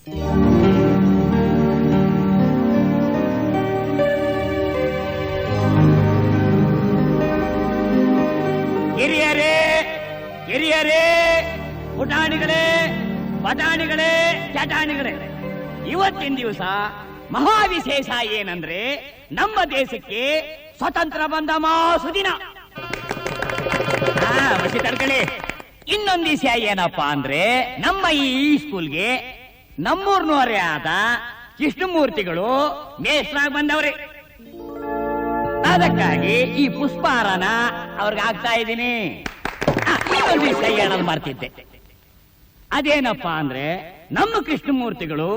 ಹಿರಿಯರೇ, ಪುಟಾಣಿಗಳೇ, ಬಟಾಣಿಗಳೇ, ಚಟಾಣಿಗಳೇ, ಇವತ್ತಿನ ದಿವಸ ಮಹಾವಿಶೇಷ ಏನಂದ್ರೆ ನಮ್ಮ ದೇಶಕ್ಕೆ ಸ್ವತಂತ್ರ ಬಂದ ಮಾಸುದಿನ. ಬಸಿ ತಡ್ಕಳಿ. ಇನ್ನೊಂದು ವಿಷಯ ಏನಪ್ಪಾ ಅಂದ್ರೆ ನಮ್ಮ ಈ ಸ್ಕೂಲ್ಗೆ ನಮ್ಮೂರ್ನವರೇ ಆದ ಕೃಷ್ಣಮೂರ್ತಿಗಳು ಮೇಷ್ಟ್ರಾಗಿ ಬಂದವ್ರೆ. ಅದಕ್ಕಾಗಿ ಈ ಪುಷ್ಪಾರನ ಅವ್ರಿಗೆ ಆಗ್ತಾ ಇದ್ದೀನಿ. ಇನ್ನೊಂದು ವಿಷಯ ಹೇಳಲು ಮಾಡ್ತಿದ್ದೆ. ಅದೇನಪ್ಪಾ ಅಂದ್ರೆ ನಮ್ಮ ಕೃಷ್ಣಮೂರ್ತಿಗಳು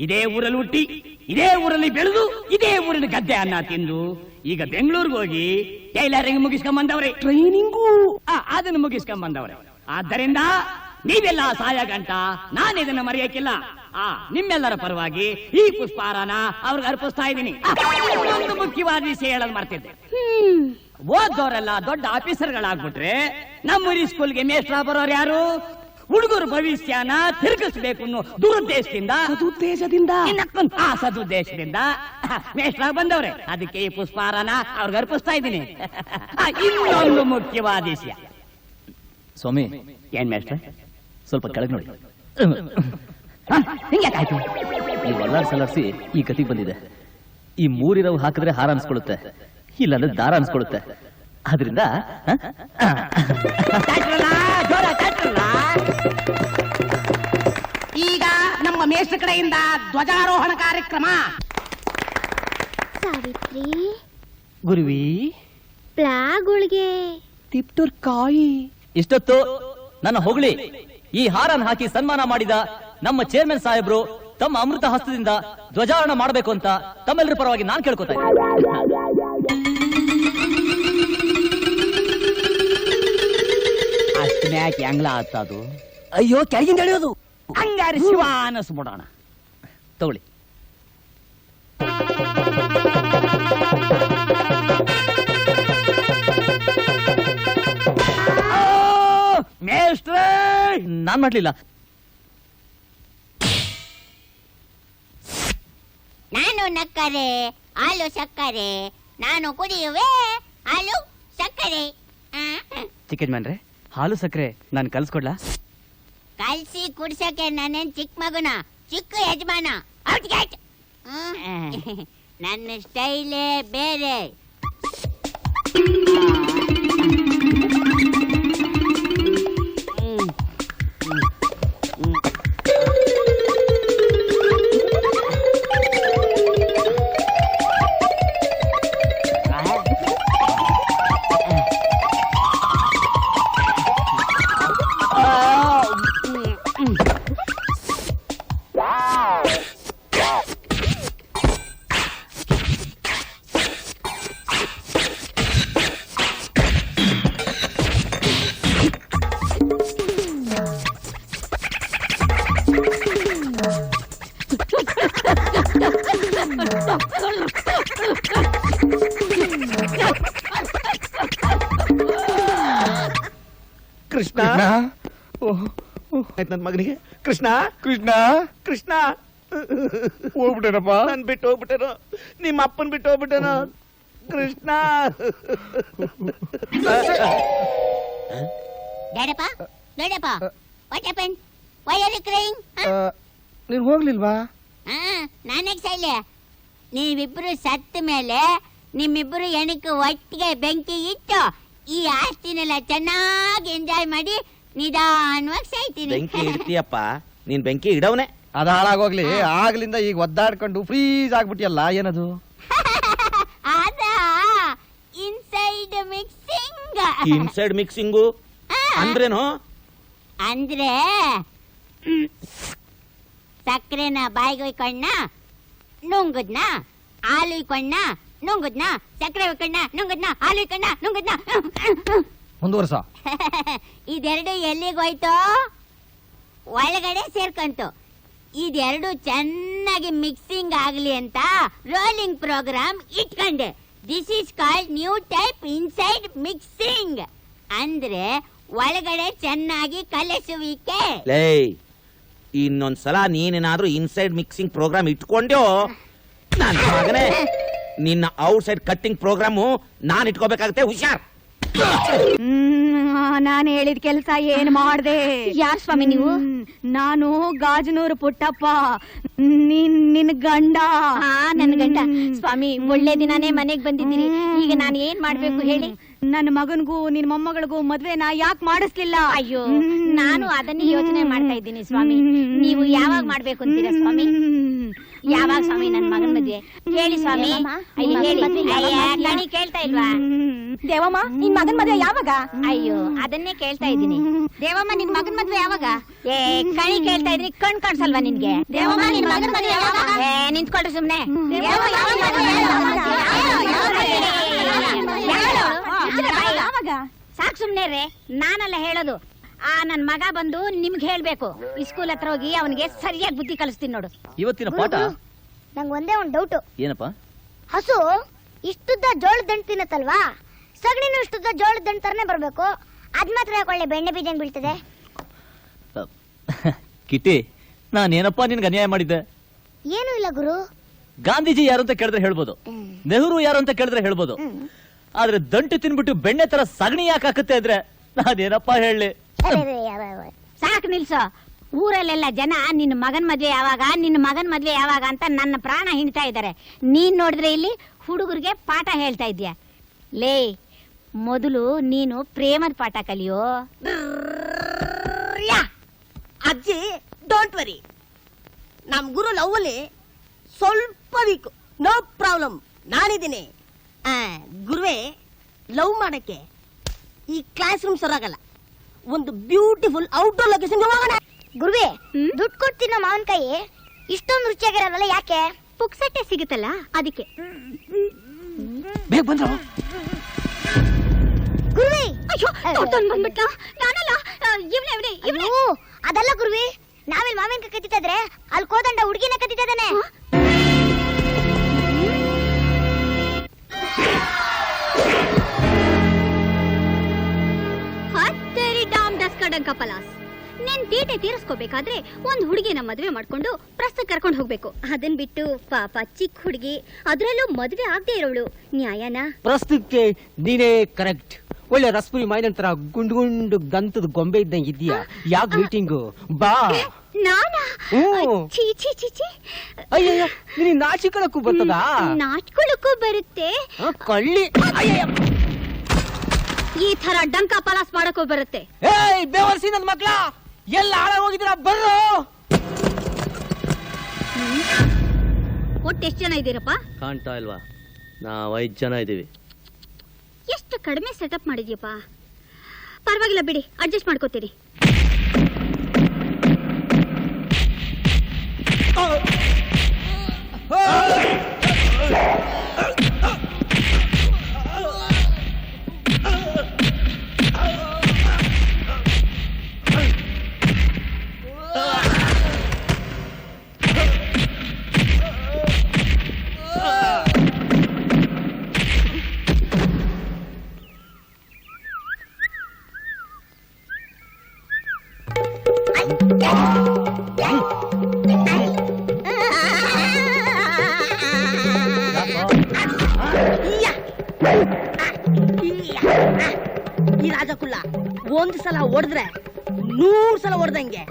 ಇದೇ ಊರಲ್ಲಿ ಹುಟ್ಟಿ, ಇದೇ ಊರಲ್ಲಿ ಬೆಳೆದು, ಇದೇ ಊರಿನ ಗದ್ದೆ ಅನ್ನ ತಿಂದು ಈಗ ಬೆಂಗಳೂರಿಗೆ ಹೋಗಿ ಟೈಲರಿಂಗ್ ಮುಗಿಸ್ಕೊಂಡ್ ಬಂದವ್ರೆ. ಟ್ರೈನಿಂಗು ಅದನ್ನು ಮುಗಿಸ್ಕೊಂಡ್ ಬಂದವ್ರೆ. ಆದ್ದರಿಂದ ನೀವೆಲ್ಲ ಸಾಯ ಗಂಟ ನಾನು ಇದನ್ನ ಮರೆಯಕ್ಕಿಲ್ಲ. ನಿಮ್ಮೆಲ್ಲರ ಪರವಾಗಿ ಈ ಪುಷ್ಪಾರನ ಅವ್ರಿಗೆ ಅರ್ಪಿಸ್ತಾ ಇದ್ದೀನಿ. ಒಂದು ಮುಖ್ಯವಾದ ವಿಷಯ ಹೇಳಲು ಮಾಡ್ತಿದ್ದೆ. ಓದೋರೆಲ್ಲ ದೊಡ್ಡ ಆಫೀಸರ್ಗಳಾಗ್ಬಿಟ್ರೆ ನಮ್ಮೂರಿ ಸ್ಕೂಲ್ಗೆ ಮೇಷ್ಟ್ರ ಬರೋರು ಯಾರು? ಹುಡುಗರು ಭವಿಷ್ಯನ ತಿರುಗಿಸ್ಬೇಕು ಅನ್ನೋ ಸದುದ್ದೇಶದಿಂದ ಮೇಷ್ಟ್ರಾಗ ಬಂದವ್ರೆ. ಅದಕ್ಕೆ ಈ ಪುಷ್ಪಾರನ ಅವ್ರಿಗೆ ಅರ್ಪಿಸ್ತಾ ಇದ್ದೀನಿ. ಇನ್ನೊಂದು ಮುಖ್ಯವಾದ ವಿಷಯ. ಸ್ವಾಮಿ, ಏನ್ ಮೇಷ್ಟ್ರೆ? ಸ್ವಲ್ಪ ಕೆಳಗೆ ನೋಡಿ. ಹಿಂಗ್ಯಾಕಾಯ್ತು? ನೀವು ಅಲ್ಲಾಡ್ಸಿ ಈ ಗತಿಗೆ ಬಂದಿದೆ. ಈ ಮೂರಿರವು ಹಾಕಿದ್ರೆ ಹಾರ ಅನ್ಸ್ಕೊಳ್ಳುತ್ತೆ, ಇಲ್ಲಾಂದ್ರೆ ದಾರ ಅನ್ಸ್ಕೊಳ್ಳುತ್ತೆ. ಆದ್ರಿಂದ ಈಗ ನಮ್ಮ ಮೇಷ್ಟ್ರ ಕಡೆಯಿಂದ ಧ್ವಜಾರೋಹಣ ಕಾರ್ಯಕ್ರಮ. ಸಾವಿತ್ರಿ, ಗುರುವಿ, ಪ್ಲಾಗುಳ್ಗೆ ತಿಪ್ಟೂರ್ ಕಾಯಿ. ಇಷ್ಟೊತ್ತು ನನ್ನ ಹೊಗಳಿ ಈ ಹಾರನ್ ಹಾಕಿ ಸನ್ಮಾನ ಮಾಡಿದ ನಮ್ಮ ಚೇರ್ಮನ್ ಸಾಹೇಬ್ರು ತಮ್ಮ ಅಮೃತ ಹಸ್ತದಿಂದ ಧ್ವಜಾರೋಹಣ ಮಾಡಬೇಕು ಅಂತ ತಮ್ಮೆಲ್ಲರ ಪರವಾಗಿ ನಾನು ಕೇಳ್ಕೊತಾ ಇದ್ದೀನಿ. ಅಷ್ಟನ್ಯಾಕೆ ಹೆಂಗ್ಲ ಆತದು? ಅಯ್ಯೋ, ಕೆಳಗಿಂದ ಎಳೆಯೋದು. ಹಂಗಾರೆ ಶಿವ ಅನ್ನಿಸ್ಬಿಡೋಣ. ತಗೊಳ್ಳಿ. ಮೇಷ್ಟ್ರೇ, ನಾನ್ ಮಾಡ್ಲಿಲ್ಲ. ನಾನು ನಕ್ಕರೆ ಹಾಲು ಸಕ್ಕರೆ, ನಾನು ಕುಡಿಯುವೆ ಹಾಲು ಸಕ್ಕರೆ. ಚಿಕ್ಕ ಯಜಮಾನ್ರೆ, ಹಾಲು ಸಕ್ಕರೆ ನಾನು ಕಲ್ಸ್ಕೊಡ್ಲಾ? ಕಲ್ಸಿ ಕುಡ್ಸಕ್ಕೆ ನಾನೇನ್ ಚಿಕ್ಕ ಮಗುನ, ಚಿಕ್ಕ ಯಜಮಾನ. ನನ್ನ ಸ್ಟೈಲೇ ಬೇರೆ. ಕೃಷ್ಣ, ಆಯ್ತು ನನ್ನ ಮಗನಿಗೆ. ಕೃಷ್ಣ, ಕೃಷ್ಣ, ಕೃಷ್ಣ ಹೋಗ್ಬಿಟ್ಟೇನಪ್ಪ. ನನ್ ಬಿಟ್ಟು ಹೋಗ್ಬಿಟ್ಟೇನೋ, ನಿಮ್ಮ ಅಪ್ಪನ್ ಬಿಟ್ಟು ಹೋಗ್ಬಿಟ್ಟೇನೋ. Krishna, Dadapa, Dadapa, what happened? Why are you crying? ನೀನ್ ಹೋಗ್ಲಿಲ್ವಾ? ನಾನೇಗ್ ಸೈಲೆ. ನೀವಿಬ್ರು ಸತ್ತ ಮೇಲೆ ನಿಮ್ಮಿಬ್ರು ಎಣಕ್ಕೆ ಒಟ್ಟಿಗೆ ಬೆಂಕಿ ಇಟ್ಟು ಈ ಆಸ್ತಿನೆಲ್ಲ ಚೆನ್ನಾಗಿ ಎಂಜಾಯ್ ಮಾಡಿ ನಿಧಾನವಾಗಿ ಸಾಯ್ತೀನಿ. ಬೆಂಕಿ ಇಡ್ತೀಯಪ್ಪ, ನೀನ್ ಬೆಂಕಿ ಇಡವನೆ. ಅದ ಹಾಳಾಗೋಗ್ಲಿ. ಆಗ್ಲಿಂದ ಈಗ ಒದ್ದಾಡ್ಕೊಂಡು ಫ್ರೀಸ್ ಆಗ್ಬಿಟ್ಟಿಯಲ್ಲ, ಏನದು? ಅದ ಇನ್ಸೈಡ್ ಮಿಕ್ಸಿಂಗ್. ಇನ್ಸೈಡ್ ಮಿಕ್ಸಿಂಗು ಅಂದ್ರೇನು? ಅಂದ್ರೆ ಸಕ್ಕರೆನ ಬಾಯಿಗೆ ಹೊಯ್ಕೊಂಡ ನುಂಗುದ್ನ, ಹಾಲು ಇಕ್ಕೊಂಡ ನುಂಗುದ್ನ, ಸಕ್ಕರೆ ಹೊಯ್ಕೊಂಡ ನುಂಗುದ್ನ, ಹಾಲು ಇಕ್ಕೊಂಡ ನುಂಗುದ್ನ. ಮುಂದುವರ್ಸ. ಇದೆರಡು ಎಲ್ಲಿಗೋಯ್ತು? ಒಳಗಡೆ ಸೇರ್ಕಂತು. ಇದೆರಡು ಚೆನ್ನಾಗಿ ಮಿಕ್ಸಿಂಗ್ ಆಗ್ಲಿ ಅಂತ ರೋಲಿಂಗ್ ಪ್ರೋಗ್ರಾಮ್ ಇಟ್ಕೊಂಡೆ. This is called new type inside mixing. ಅಂದ್ರೆ ಒಳಗಡೆ ಚೆನ್ನಾಗಿ ಕಲಸುವಿಕೆ. ಲೇ, ಇನ್ನೊಂದ್ಸಲ ನೀನೇನಾದ್ರೂ ಇನ್ಸೈಡ್ ಮಿಕ್ಸಿಂಗ್ ಪ್ರೋಗ್ರಾಮ್ ಇಟ್ಕೊಂಡ್ಯೋ ನನ್ನ ಮಗನೇ ನಿನ್ನ ಔಟ್ಸೈಡ್ ಕಟ್ಟಿಂಗ್ ಪ್ರೋಗ್ರಾಮು ನಾನ್ ಇಟ್ಕೋಬೇಕಾಗತ್ತೆ, ಹುಷಾರ್. ನಾನು ಹೇಳಿದ ಕೆಲಸ ಏನ್ ಮಾಡ್ದೆ? ಯಾರ್ ಸ್ವಾಮಿ ನೀವು? ನಾನು ಗಾಜನೂರು ಪುಟ್ಟಪ್ಪ, ನಿನ್ ಗಂಡ. ನನ್ ಗಂಡ. ಸ್ವಾಮಿ, ಒಳ್ಳೆ ದಿನಾನೇ ಮನೆಗ್ ಬಂದಿದ್ದೀರಿ. ಈಗ ನಾನು ಏನ್ ಮಾಡ್ಬೇಕು ಹೇಳಿ? ನನ್ನ ಮಗನ್ಗೂ ನಿನ್ ಮೊಮ್ಮಗಳಿಗೂ ಮದ್ವೆನ ಯಾಕೆ ಮಾಡಿಸ್ಲಿಲ್ಲ? ಅಯ್ಯೋ, ನಾನು ಅದನ್ನೇ ಯೋಚನೆ ಮಾಡ್ತಾ ಇದ್ದೀನಿ ಸ್ವಾಮಿ. ನೀವು ಯಾವಾಗ ಮಾಡ್ಬೇಕು ಅಂತೀರಾ ಸ್ವಾಮಿ? ಯಾವಾಗ ಸ್ವಾಮಿ ನನ್ ಮಗನ್ ಮದ್ವೆ? ಹೇಳಿ ಸ್ವಾಮಿ. ಅಯ್ಯೋ ಹೇಳಿ. ಕಣಿ ಕೇಳ್ತಾ ಇಲ್ವಾ? ದೇವಮ್ಮ, ನಿನ್ ಮಗನ್ ಮದ್ವೆ ಯಾವಾಗ? ಅಯ್ಯೋ, ಅದನ್ನೇ ಕೇಳ್ತಾ ಇದ್ದೀನಿ. ದೇವಮ್ಮ, ನಿನ್ ಮಗನ್ ಮದ್ವೆ ಯಾವಾಗ? ಕಣಿ ಕೇಳ್ತಾ ಇದ್ರಿ, ಕಣ್ ಕಾಣಿಸಲ್ವಾ ನಿನ್ಗೆ? ದೇವಮ್ಮ, ನಿನ್ ಮಗನ್ ಮದ್ವೆ ಯಾವಾಗ? ನಿಂತ್ಕೊಳ್ರಿ ಸುಮ್ನೆ. ಸಾಕ್ ಸುಮ್ನೆ ರೇ, ನಾನಲ್ಲ ಹೇಳೋದು. ನನ್ ಮಗ ಬಂದು ನಿಮ್ಗೆ ಹೇಳ್ಬೇಕು. ಈ ಸ್ಕೂಲ್ ಹತ್ರ ಹೋಗಿ ಅವನಿಗೆ ಸರಿಯಾಗಿ ಬುದ್ಧಿ ಕಲಿಸ್ತೀನಿ ನೋಡು. ಇವತ್ತಿನ ಪಾಠ ನಂಗೆ ಒಂದೇ ಒಂದು ಡೌಟ್. ಏನಪ್ಪ? ಹಸು ಇಷ್ಟುದ್ದ ಜೋಳದ ದಂಟು ತಿನ್ನತ್ತಲ್ವಾ? ಸಗಣಿನೂ ಇಷ್ಟುದ್ದ ಜೋಳದ ದಂಟು ತರನೇ ಬರ್ಬೇಕು. ಅದ್ ಮಾತ್ರ ಯಾಕೆ ಒಳ್ಳೆ ಬೆಣ್ಣೆ ಬೀಜ ಬೀಳ್ತದೆ? ಕಿಟ್ಟಿ, ನಾನೇನಪ್ಪ ನಿನ್ಗೆ ಅನ್ಯಾಯ ಮಾಡಿದ್ದೆ? ಏನೂ ಇಲ್ಲ ಗುರು. ಗಾಂಧೀಜಿ ಯಾರು ಅಂತ ಕೇಳಿದ್ರೆ ಹೇಳ್ಬೋದು, ನೆಹರು ಯಾರು ಅಂತ ಕೇಳಿದ್ರೆ ಹೇಳ್ಬೋದು. ಆದ್ರೆ ದಂಟು ತಿನ್ಬಿಟ್ಟು ಬೆಣ್ಣೆ ತರ ಸಗಣಿ ಯಾಕೆ ಹಾಕುತ್ತೆ ಅಂದ್ರೆ ನಾನೇನಪ್ಪ ಹೇಳಿ? ಸಾಕು ನಿಲ್ಸೋ. ಊರಲ್ಲೆಲ್ಲ ಜನ ನಿನ್ನ ಮಗನ್ ಮದ್ವೆ ಯಾವಾಗ, ನಿನ್ನ ಮಗನ್ ಮದ್ವೆ ಯಾವಾಗ ಅಂತ ನನ್ನ ಪ್ರಾಣ ಹಿಂಡ್ತಾ ಇದ್ದಾರೆ. ನೀನ್ ನೋಡಿದ್ರೆ ಇಲ್ಲಿ ಹುಡುಗರಿಗೆ ಪಾಠ ಹೇಳ್ತಾ ಇದ್ಯಾ? ಲೇ, ಮೊದಲು ನೀನು ಪ್ರೇಮದ ಪಾಠ ಕಲಿಯೋ. ಅಜ್ಜಿ, ಡೋಂಟ್ ವರಿ. ನಮ್ ಗುರು ಲವ್ಲಿ ಸ್ವಲ್ಪ ವೀಕ್, ನೋ ಪ್ರಾಬ್ಲಮ್, ನಾನಿದ್ದೀನಿ. ಗುರುವೇ, ಲವ್ ಮಾಡಕ್ಕೆ ಈ ಕ್ಲಾಸ್ ರೂಮ್ ಸರಾಗಲ್ಲ. ಒಂದು ಬ್ಯೂಟಿಫುಲ್ ಔಟ್ಡೋರ್ ಲೊಕೇಶನ್ ಹೋಗೋಣ. ಗುರುವೇ, ದುಡ್ಡು ಕೊಡ್ತೀನೋ ಮಾವಿನಕಾಯಿ ಇಷ್ಟೊಂದು ರುಚಿಯಾಗಿರಲ್ಲ ಯಾಕೆ? ಪುಕ್ಸಟ್ಟೆ ಸಿಗುತ್ತಲ್ಲ ಅದಕ್ಕೆ. ಬೇಗ ಬಂದ್ರು. ಗುರುವೇ, ಅಯ್ಯೋ, ಬಂದ್ಬಿಟ್ಟ. ನಾನಲ್ಲ, ಅಯ್ಯೋ, ಅದಲ್ಲ ಗುರುವೇ. ನಾವಿಲ್ಲಿ ಮಾವಿನಕಾಯಿ ಕತ್ತಿತಾ ಇದ್ರೆ ಅಲ್ಲಿ ಕೋದಂಡ ಹುಡುಗಿನ ಕತ್ತಿತಾ ಇದ್ದಾನೆ. ಕಪಲಾಸ್, ನಿನ್ ತೀಟೆ ತೀರಿಸ್ಕೋಬೇಕಾದ್ರೆ ಒಂದ್ ಹುಡುಗಿನ ಮದ್ವೆ ಮಾಡ್ಕೊಂಡು ಪ್ರಸ್ತ ಕರ್ಕೊಂಡು ಹೋಗ್ಬೇಕು. ಅದನ್ ಬಿಟ್ಟು ಪಾಪ ಚಿಕ್ಕ ಹುಡುಗಿ, ಅದ್ರಲ್ಲೂ ಮದ್ವೆ ಆಗದೆ ಇರೋಳು, ನ್ಯಾಯನಾ? ಪ್ರಸ್ತುತಕ್ಕೆ ನೀನೇ ಕರೆಕ್ಟ್. ಒಳ್ಳೆ ರಸ್ಪುರಿ ಮೈನನ್ ತರ ಗುಂಡು ಗುಂಡು ಗಂತದ ಗೊಂಬೆ ಇದ್ದಂಗೆ ಇದೆಯಾ? ಯಾಕೆ ಮೀಟಿಂಗು? ಬಾ. ನಾನಾ? ಚೀ ಚೀ ಚೀ ಚೀ. ಅಯ್ಯಯ್ಯ, ನೀನ್ ನಾಚಿಕೊಳ್ಳಕ್ಕೂ ಬರ್ತದಾ? ನಾಚ್ಕೊಳ್ಳಕ್ಕೂ ಬರುತ್ತೆ. ಕಳ್ಳಿ. ಈ ತರ ಡಂಕ ಪಲಾಸ್ ಮಾಡಕ್ಕೂ ಬರುತ್ತೆ. ಏಯ್ ಬೇವರ್ಸಿ ನನ್ ಮಕ್ಳ, ಎಲ್ಲ ಹಾಳಾಗ್ ಹೋಗಿದ್ದೀರಾ? ಬರ್ರು. ಒಟ್ಟು ಎಷ್ಟು ಜನ ಇದ್ದೀರಪ್ಪ? ಕಾಣ್ತಾ ಇಲ್ವಾ? ನಾವ್ 5 ಜನ ಇದೀವಿ. ಎಷ್ಟು ಕಡಿಮೆ ಸೆಟಪ್ ಮಾಡಿದ್ಯಪ್ಪ. ಪರವಾಗಿಲ್ಲ ಬಿಡಿ, ಅಡ್ಜಸ್ಟ್ ಮಾಡ್ಕೋತೀರಿ. ಈ ರಾಜಕುಲ್ಲ ಒಂದ್ ಸಲ ಹೊಡೆದ್ರೆ 100 ಸಲ ಹೊಡೆದಂಗೆ.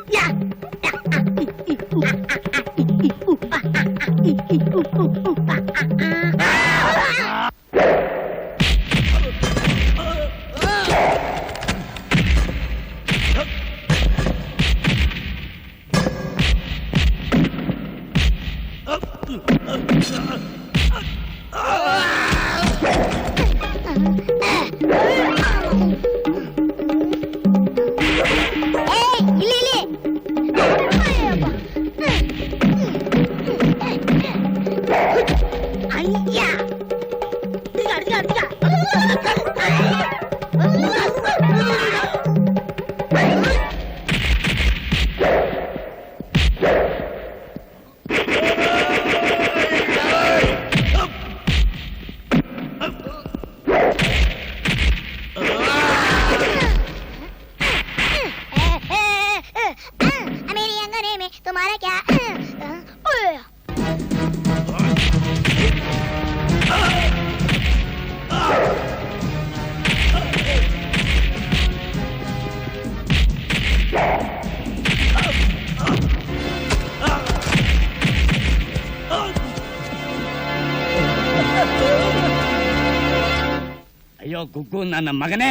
ಅಯ್ಯೋ ಗುಗ್ಗು ನನ್ನ ಮಗನೇ,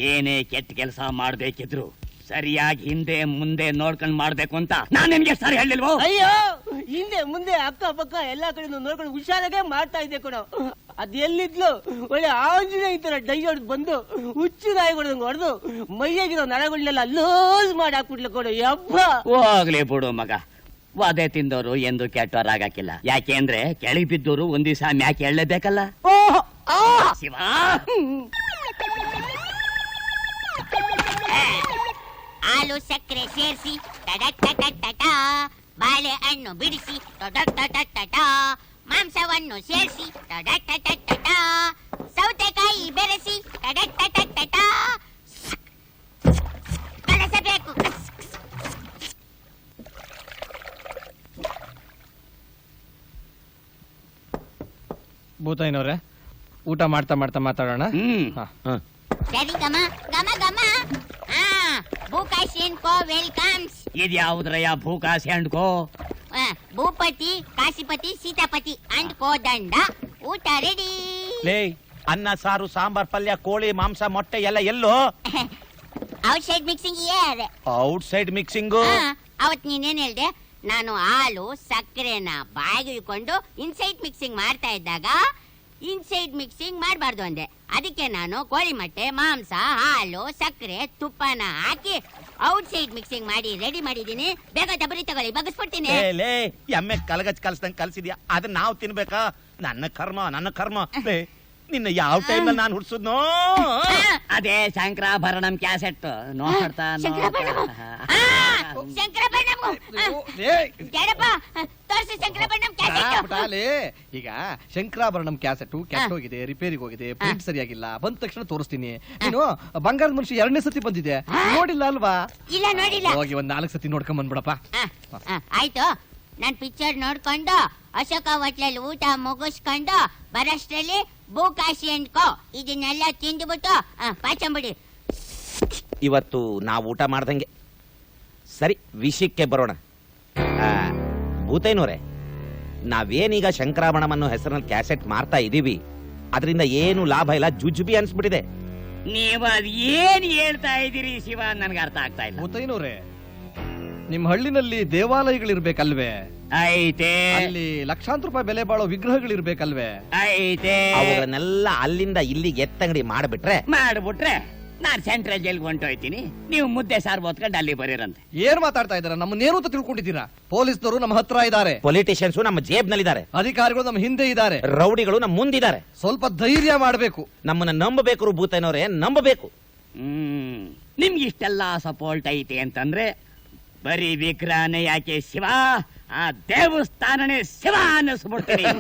ಏನೇ ಕೆಟ್ಟ ಕೆಲಸ ಮಾಡ್ಬೇಕಿದ್ರು ಸರಿಯಾಗಿ ಹಿಂದೆ ಮುಂದೆ ನೋಡ್ಕೊಂಡ್ ಮಾಡ್ಬೇಕು ಅಂತ ನಾನ್ ನಿನ್ಗೆ ಸರಿ ಹೇಳಿಲ್ವೋ? ಅಯ್ಯೋ, ಹಿಂದೆ ಮುಂದೆ ಅಕ್ಕ ಪಕ್ಕ ಎಲ್ಲಾ ಕಡೆ ನೋಡ್ಕೊಂಡು ಹುಷಾರಾಗೆ ಮಾಡ್ತಾ ಇದ್ದೆ ಕೊಡು. ಅದ್ ಎಲ್ಲಿದ್ಲು ಒಳ್ಳೆ ಆಂಜನೇಯ ಈ ತರ ಡೈ ಹೊಡೆದು ಬಂದು ಹುಚ್ಚು ನಾಯಿ ಹೊಡೆದಂಗ್ ಹೊಡೆದು ಮೈಯಾಗಿರೋ ನರಗಳನ್ನೆಲ್ಲ ಲೂಸ್ ಮಾಡಿ ಹಾಕ್ಬಿಡ್ಲು ಕೊಡು. ಯಬ್ಬ ಹೋಗ್ಲಿ ಬಿಡು ಮಗ, ವಧೆ ತಿಂದವರು ಎಂದು ಕೆಟ್ಟವರಾಗಕ್ಕಿಲ್ಲ. ಯಾಕೆ ಅಂದ್ರೆ ಕೆಳಗೆ ಬಿದ್ದವರು ಒಂದ್ ದಿವಸ ಮ್ಯಾಕೆ ಎಳ್ಳೇಬೇಕಲ್ಲ. ಶಿವ, ಹಾಲು ಸಕ್ಕರೆ ಸೇರಿಸಿ ಟಟ ಬಾಳೆಹಣ್ಣು ಬಿಡಿಸಿ ಟಟ ಮಾಂಸವನ್ನು ಸೇರಿಸಿ ಟಟ ಸೌತೆಕಾಯಿ ಬೆರೆಸಿ ಟಟ ಕಲಸಬೇಕು. ಭೂತಾಯಿನವ್ರೆ, ಊಟ ಮಾಡ್ತಾ ಮಾಡ್ತಾ ಮಾತಾಡೋಣ. ಸರಿ ಗಮ ಗಮ ಗಮ. Bhookashi co welcomes. ಇದ್ಯಾವುದ್ರಯ್ಯ ಭೂಕಾಸಿ ಅಂಡ್ಕೋ? ಭೂಪತಿ, ಕಾಶಿಪತಿ, ಸೀತಾಪತಿ ಅಂಡ್ ಕೋದಂಡ. ಊಟ ರೆಡಿ. ಲೇ, ಅನ್ನ ಸಾರು ಸಾಂಬಾರ್ ಪಲ್ಯ ಕೋಳಿ ಮಾಂಸ ಮೊಟ್ಟೆ ಎಲ್ಲ ಎಲ್ಲೋ? Outside mixing year. Outside mixing. ಅವತ್ ನೀನೇನ್ ಹೇಳ್ದೆ? ನಾನು ಹಾಲು ಸಕ್ಕರೆನ ಬಾಯಿಗೆ ಇಟ್ಕೊಂಡು ಇನ್ಸೈಡ್ ಮಿಕ್ಸಿಂಗ್ ಮಾಡ್ತಾ ಇದ್ದಾಗ ಇನ್ಸೈಡ್ ಮಿಕ್ಸಿಂಗ್ ಮಾಡಬಾರ್ದು ಅಂದೆ. ಅದಕ್ಕೆ ನಾನು ಕೋಳಿ ಮೊಟ್ಟೆ ಮಾಂಸ ಹಾಲು ಸಕ್ಕರೆ ತುಪ್ಪನ ಹಾಕಿ ಔಟ್ಸೈಡ್ ಮಿಕ್ಸಿಂಗ್ ಮಾಡಿ ರೆಡಿ ಮಾಡಿದೀನಿ. ಬೇಗ ಡಬರಿ ತಗೊಳ್ಳಿ, ಬಗ್ಗಿಸ್ಬಿಡ್ತೀನಿ. ಲೇ, ಎಮ್ಮೆ ಕಲಗಚ್ ಕಲ್ಸ್ದಂಗ್ ಕಲ್ಸಿದ್ಯಾ, ಅದನ್ನ ನಾವು ತಿನ್ಬೇಕಾ? ನನ್ನ ಕರ್ಮ. ಲೇ, ನಿನ್ನ ಯಾವ ಟೈಮ್ ನಾನು ಹುಡ್ಸುದ್ನೋ? ಅದೇ ಶಂಕರಾಭರಣಂ ಕ್ಯಾಸೆಟ್ ನೋಡ್ತಾ ಶಂಕರಾಭರಣಂ ಈಗ ಶಂಕರಾಭರಣಂ ಕ್ಯಾಸೆಟ್ ಕೆಟ್ಟೋಗಿದೆ, ರಿಪೇರಿಗೆ ಹೋಗಿದೆ, ಪ್ರಿಂಟ್ ಸರಿಯಾಗಿಲ್ಲ. ಬಂದ ತಕ್ಷಣ ತೋರಿಸ್ತೀನಿ. ನೀನು ಬಂಗಾರದ ಮನುಷ್ಯ 2ನೇ ಸತಿ ಬಂದಿದೆ, ನೋಡಿಲ್ಲ ಅಲ್ವಾ? ಇಲ್ಲ, ನೋಡಿಲ್ಲ. ಹೋಗಿ ಒಂದ್ 4 ಸತಿ ನೋಡ್ಕೊಂಡ್ ಬಂದ್ಬಿಡಪ್ಪ. ಆಯ್ತು, ನಾನ್ ಪಿಕ್ಚರ್ ನೋಡ್ಕೊಂಡು ಅಶೋಕ ಹೋಟ್ಲಲ್ಲಿ ಊಟ ಮುಗಿಸ್ಕೊಂಡು ಬರಷ್ಟ್ರಲ್ಲಿ ಭೂಕಾಶಿ ಅಂಡ್ಕೋ ಇದನ್ನೆಲ್ಲ ತಿಂದ್ಬಿಟ್ಟು ಪಾಚಂಬಿಡಿ. ಇವತ್ತು ನಾವು ಊಟ ಮಾಡ್ದಂಗೆ. ಸರಿ, ವಿಷಯಕ್ಕೆ ಬರೋಣ. ಭೂತೈನೋರೆ, ನಾವೇನೀಗ ಶಂಕರಾಭರಣಂ ಅನ್ನೋ ಹೆಸರಿನಲ್ಲಿ ಕ್ಯಾಸೆಟ್ ಮಾರ್ತಾ ಇದೀವಿ, ಅದರಿಂದ ಏನು ಲಾಭ ಇಲ್ಲ, ಜುಜುಬಿ ಅನ್ಸ್ಬಿಟ್ಟಿದೆ. ನೀವು ಅದ್ ಏನ್ ಹೇಳ್ತಾ ಇದ್ದೀರಿ ಶಿವ, ನನ್ಗೆ ಅರ್ಥ ಆಗ್ತಾ ಇಲ್ಲ. ಭೂತೈನವ್ರೆ, ನಿಮ್ ಹಳ್ಳಿನಲ್ಲಿ ದೇವಾಲಯಗಳಿರ್ಬೇಕಲ್ವೇ? ಐತೆ. ಅಲ್ಲಿ ಲಕ್ಷಾಂತರ ರೂಪಾಯಿ ಬೆಲೆ ಬಾಳೋ ವಿಗ್ರಹಗಳಿರ್ಬೇಕಲ್ವೇ? ಐತೆ. ಅವುಗಳನ್ನೆಲ್ಲ ಅಲ್ಲಿಂದ ಇಲ್ಲಿಗೆ ಎತ್ತಂಗಡಿ ಮಾಡ್ಬಿಟ್ರೆ ನಾನ್ ಸೆಂಟ್ರಲ್ ಜೈಲ್ಗೆ ಹೊಂಟೋಯ್ತೀನಿ. ನೀವು ಮುದ್ದೆ ಸಾರು ಓದ್ಕೊಂಡು ಅಲ್ಲಿ ಬರೀರಂತೆ. ಏನ್ ಮಾತಾಡ್ತಾ ಇದಾರೆ? ನಮ್ಮನ್ನೇನು ಅಂತ ತಿಳ್ಕೊಂಡಿದ್ದೀರಾ? ಪೊಲೀಸ್ನವರು ನಮ್ಮ ಹತ್ರ ಇದ್ದಾರೆ, ಪೊಲಿಟಿಷಿಯನ್ಸ್ ನಮ್ಮ ಜೇಬ್ನಲ್ಲಿದ್ದಾರೆ, ಅಧಿಕಾರಿಗಳು ನಮ್ಮ ಹಿಂದೆ ಇದ್ದಾರೆ, ರೌಡಿಗಳು ನಮ್ಮ ಮುಂದಿದ್ದಾರೆ. ಸ್ವಲ್ಪ ಧೈರ್ಯ ಮಾಡಬೇಕು. ನಮ್ಮನ್ನ ನಂಬಬೇಕು ಭೂತೈನವರೇ, ನಂಬಬೇಕು. ನಿಮ್ಗೆ ಇಷ್ಟೆಲ್ಲ ಸಪೋರ್ಟ್ ಐತೆ ಅಂತಂದ್ರೆ ಬರೀ ವಿಗ್ರಹನೇ ಯಾಕೆ ಶಿವ, ಆ ದೇವಸ್ಥಾನನೇ ಶಿವ ಅನ್ನಿಸ್ಬಿಡ್ತೀನಿ.